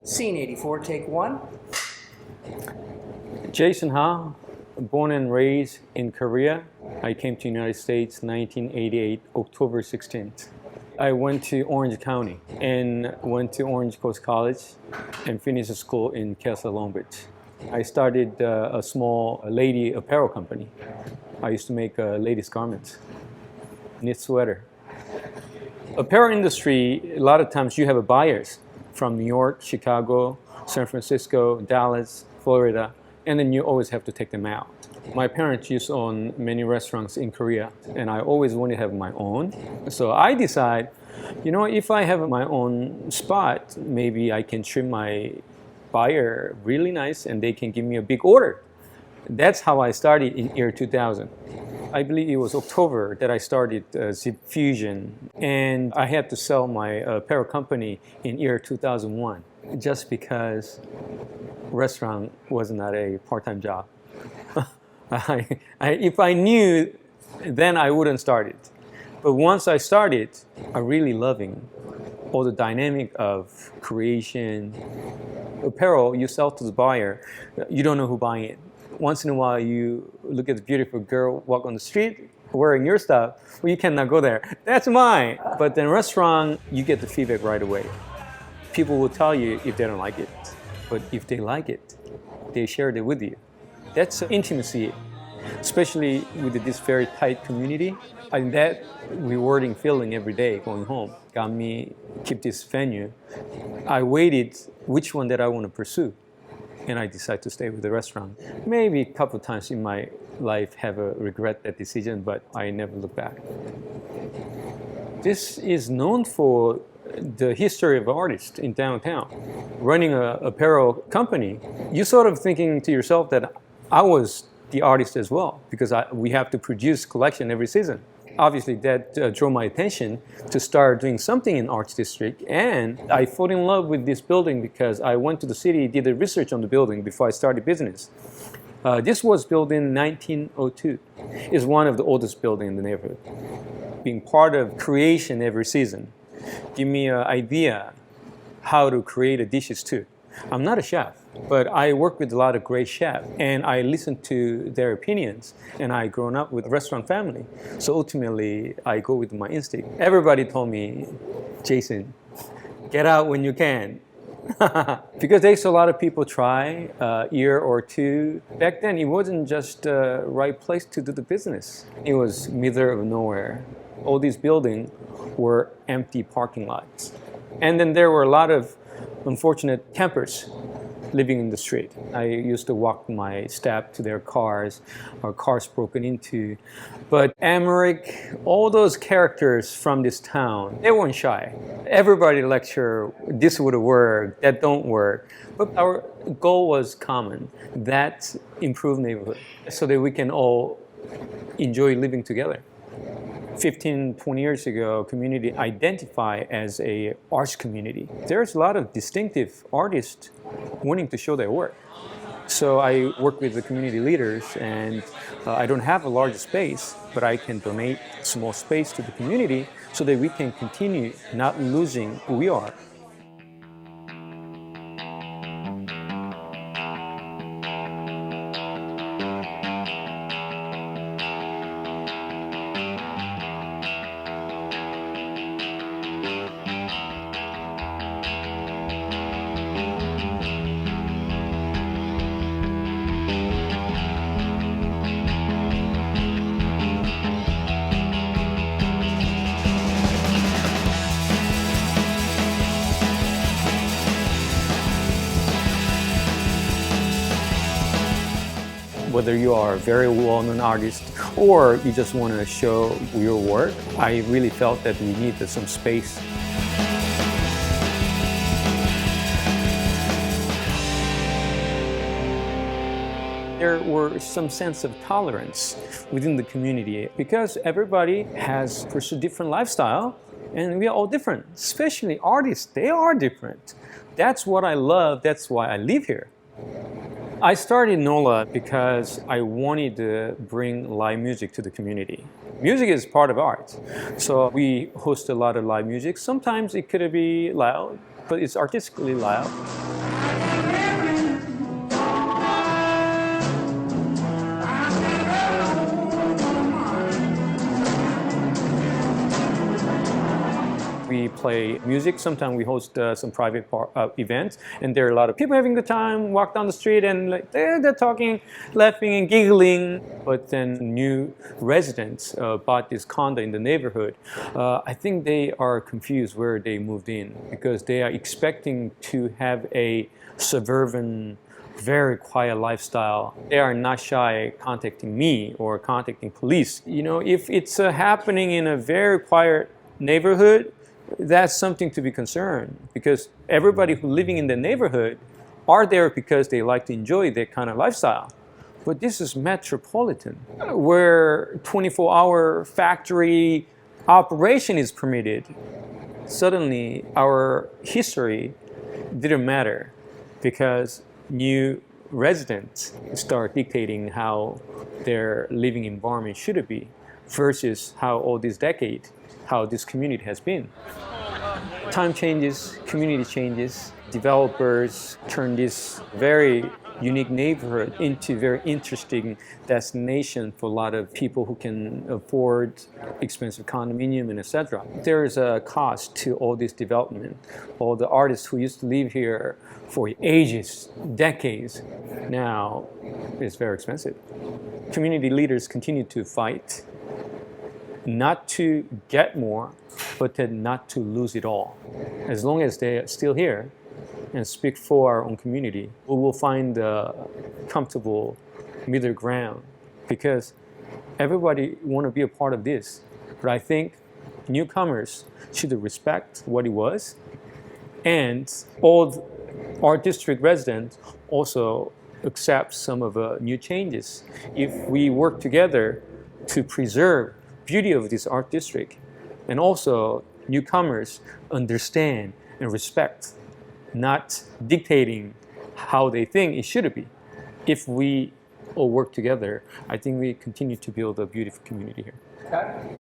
Scene 84, take one. Jason Ha, born and raised in Korea. I came to the United States 1988, October 16th. I went to Orange County and went to Orange Coast College and finished school in Castle Long Beach. I started a small lady apparel company. I used to make ladies' garments, knit sweater. Apparel industry, a lot of times you have buyers from New York, Chicago, San Francisco, Dallas, Florida, and then you always have to take them out. My parents used to own many restaurants in Korea, and I always wanted to have my own. So I decided, if I have my own spot, maybe I can treat my buyer really nice and they can give me a big order. That's how I started in year 2000. I believe it was October that I started Zip Fusion, and I had to sell my apparel company in year 2001 just because restaurant was not a part-time job. If I knew, then I wouldn't start it. But once I started, I'm really loving all the dynamic of creation. Apparel, you sell to the buyer, you don't know who's buying it. Once in a while, you look at the beautiful girl walk on the street wearing your stuff, well, you cannot go there. That's mine. But in a restaurant, you get the feedback right away. People will tell you if they don't like it. But if they like it, they share it with you. That's intimacy, especially with this very tight community. And that rewarding feeling every day going home got me keep this venue. I waited which one that I want to pursue. And I decided to stay with the restaurant. Maybe a couple of times in my life have a regret that decision, but I never look back. This is known for the history of artists in downtown. Running an apparel company, you sort of thinking to yourself that I was the artist as well, because we have to produce collection every season. Obviously, that drew my attention to start doing something in Arts District, and I fell in love with this building because I went to the city, did a research on the building before I started business. This was built in 1902. It's one of the oldest buildings in the neighborhood. Being part of creation every season, give me an idea how to create dishes too. I'm not a chef, but I work with a lot of great chefs, and I listen to their opinions, and I grown up with a restaurant family. So ultimately, I go with my instinct. Everybody told me, Jason, get out when you can. Because there's a lot of people try a year or two. Back then, it wasn't just the right place to do the business. It was middle of nowhere. All these buildings were empty parking lots. And then there were a lot of unfortunate campers living in the street. I used to walk my staff to their cars, or cars broken into. But Emmerich, all those characters from this town, they weren't shy. Everybody lecture, this would work, that don't work. But our goal was common, that improve neighborhood, so that we can all enjoy living together. 15, 20 years ago, community identified as a arts community. There's a lot of distinctive artists wanting to show their work. So I work with the community leaders, and I don't have a large space, but I can donate small space to the community so that we can continue not losing who we are. Whether you are a very well-known artist or you just want to show your work, I really felt that we needed some space. There were some sense of tolerance within the community because everybody has pursued different lifestyle and we are all different, especially artists, they are different. That's what I love, that's why I live here. I started NOLA because I wanted to bring live music to the community. Music is part of art, so we host a lot of live music. Sometimes it could be loud, but it's artistically loud. We play music. Sometimes we host some private events, and there are a lot of people having a good time, walk down the street, and like they're talking, laughing, and giggling. But then new residents bought this condo in the neighborhood. I think they are confused where they moved in because they are expecting to have a suburban, very quiet lifestyle. They are not shy contacting me or contacting police. You know, if it's happening in a very quiet neighborhood, that's something to be concerned, because everybody who living in the neighborhood are there because they like to enjoy that kind of lifestyle. But this is metropolitan, where 24-hour factory operation is permitted. Suddenly, our history didn't matter because new residents start dictating how their living environment should be versus how all these decades, how this community has been. Time changes, community changes, developers turn this very unique neighborhood into very interesting destination for a lot of people who can afford expensive condominium and etc. There is a cost to all this development. All the artists who used to live here for ages, decades, now it's very expensive. Community leaders continue to fight not to get more, but not to lose it all. As long as they are still here and speak for our own community, we will find a comfortable middle ground, because everybody want to be a part of this. But I think newcomers should respect what it was, and all our district residents also accept some of the new changes. If we work together to preserve beauty of this art district, and also newcomers understand and respect, not dictating how they think it should be. If we all work together, I think we continue to build a beautiful community here. Okay.